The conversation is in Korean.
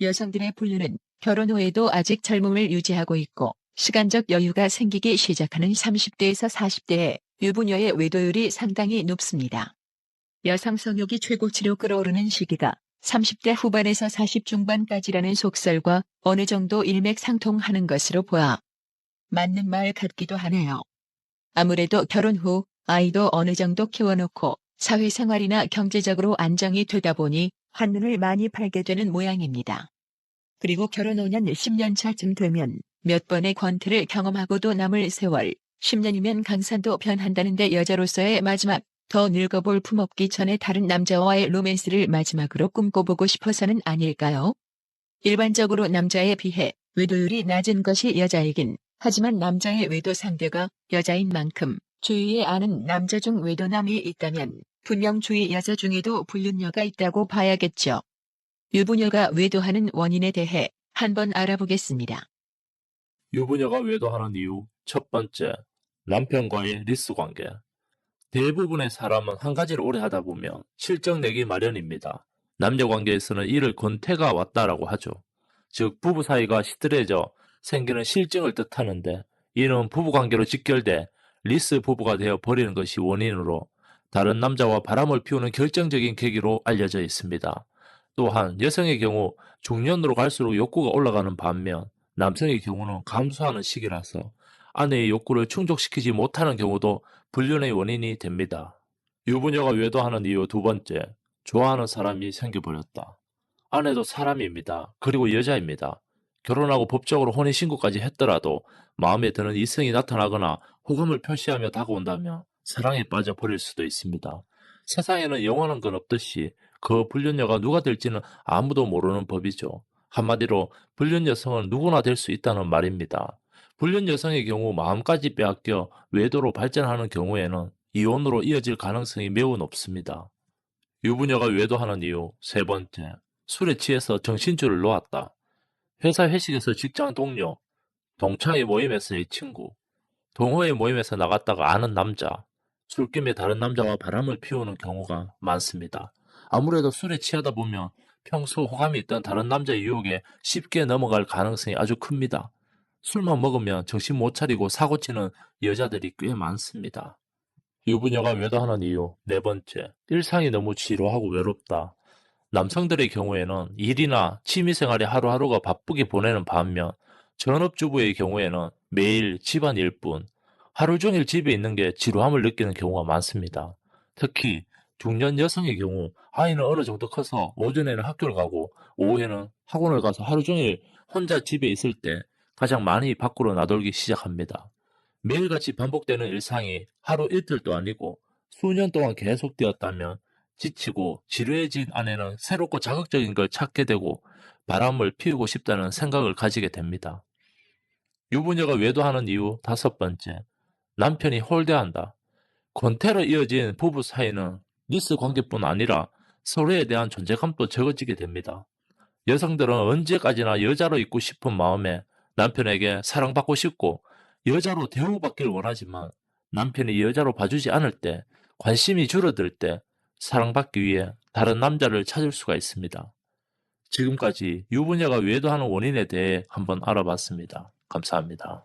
여성들의 분류는 결혼 후에도 아직 젊음을 유지하고 있고 시간적 여유가 생기기 시작하는 30대에서 40대의 유부녀의 외도율이 상당히 높습니다. 여성 성욕이 최고치로 끌어오르는 시기가 30대 후반에서 40 중반까지라는 속설과 어느 정도 일맥상통하는 것으로 보아 맞는 말 같기도 하네요. 아무래도 결혼 후 아이도 어느 정도 키워놓고 사회생활이나 경제적으로 안정이 되다 보니 한눈을 많이 팔게 되는 모양입니다. 그리고 결혼 5년 10년 차쯤 되면 몇 번의 권태를 경험하고도 남을 세월 10년이면 강산도 변한다는데 여자로서의 마지막 더 늙어볼 품 없기 전에 다른 남자와의 로맨스를 마지막으로 꿈꿔보고 싶어서는 아닐까요? 일반적으로 남자에 비해 외도율이 낮은 것이 여자이긴 하지만 남자의 외도 상대가 여자인 만큼 주위에 아는 남자 중 외도남이 있다면 분명 주위 여자 중에도 불륜녀가 있다고 봐야겠죠. 유부녀가 외도하는 원인에 대해 한번 알아보겠습니다. 유부녀가 외도하는 이유 첫 번째, 남편과의 리스 관계. 대부분의 사람은 한 가지를 오래 하다 보면 실적 내기 마련입니다. 남녀 관계에서는 이를 권태가 왔다라고 하죠. 즉 부부 사이가 시들해져 생기는 실증을 뜻하는데 이는 부부 관계로 직결돼 리스 부부가 되어 버리는 것이 원인으로 다른 남자와 바람을 피우는 결정적인 계기로 알려져 있습니다. 또한 여성의 경우 중년으로 갈수록 욕구가 올라가는 반면 남성의 경우는 감소하는 시기라서 아내의 욕구를 충족시키지 못하는 경우도 불륜의 원인이 됩니다. 유부녀가 외도하는 이유 두 번째, 좋아하는 사람이 생겨버렸다. 아내도 사람입니다. 그리고 여자입니다. 결혼하고 법적으로 혼인신고까지 했더라도 마음에 드는 이성이 나타나거나 호감을 표시하며 다가온다면 사랑에 빠져버릴 수도 있습니다. 세상에는 영원한 건 없듯이 그 불륜녀가 누가 될지는 아무도 모르는 법이죠. 한마디로 불륜 여성은 누구나 될 수 있다는 말입니다. 불륜 여성의 경우 마음까지 빼앗겨 외도로 발전하는 경우에는 이혼으로 이어질 가능성이 매우 높습니다. 유부녀가 외도하는 이유 세 번째, 술에 취해서 정신줄을 놓았다. 회사 회식에서 직장 동료, 동창회 모임에서의 친구, 동호회 모임에서 나갔다가 아는 남자, 술김에 다른 남자와 바람을 피우는 경우가 많습니다. 아무래도 술에 취하다 보면 평소 호감이 있던 다른 남자의 유혹에 쉽게 넘어갈 가능성이 아주 큽니다. 술만 먹으면 정신 못 차리고 사고치는 여자들이 꽤 많습니다. 유부녀가 외도하는 이유 네 번째, 일상이 너무 지루하고 외롭다. 남성들의 경우에는 일이나 취미생활에 하루하루가 바쁘게 보내는 반면 전업주부의 경우에는 매일 집안일뿐 하루 종일 집에 있는 게 지루함을 느끼는 경우가 많습니다. 특히 중년 여성의 경우 아이는 어느 정도 커서 오전에는 학교를 가고 오후에는 학원을 가서 하루 종일 혼자 집에 있을 때 가장 많이 밖으로 나돌기 시작합니다. 매일같이 반복되는 일상이 하루 이틀도 아니고 수년 동안 계속되었다면 지치고 지루해진 아내는 새롭고 자극적인 걸 찾게 되고 바람을 피우고 싶다는 생각을 가지게 됩니다. 유부녀가 외도하는 이유 다섯 번째, 남편이 홀대한다. 권태로 이어진 부부 사이는 니스 관계뿐 아니라 서로에 대한 존재감도 적어지게 됩니다. 여성들은 언제까지나 여자로 있고 싶은 마음에 남편에게 사랑받고 싶고 여자로 대우받기를 원하지만 남편이 여자로 봐주지 않을 때, 관심이 줄어들 때 사랑받기 위해 다른 남자를 찾을 수가 있습니다. 지금까지 유부녀가 외도하는 원인에 대해 한번 알아봤습니다. 감사합니다.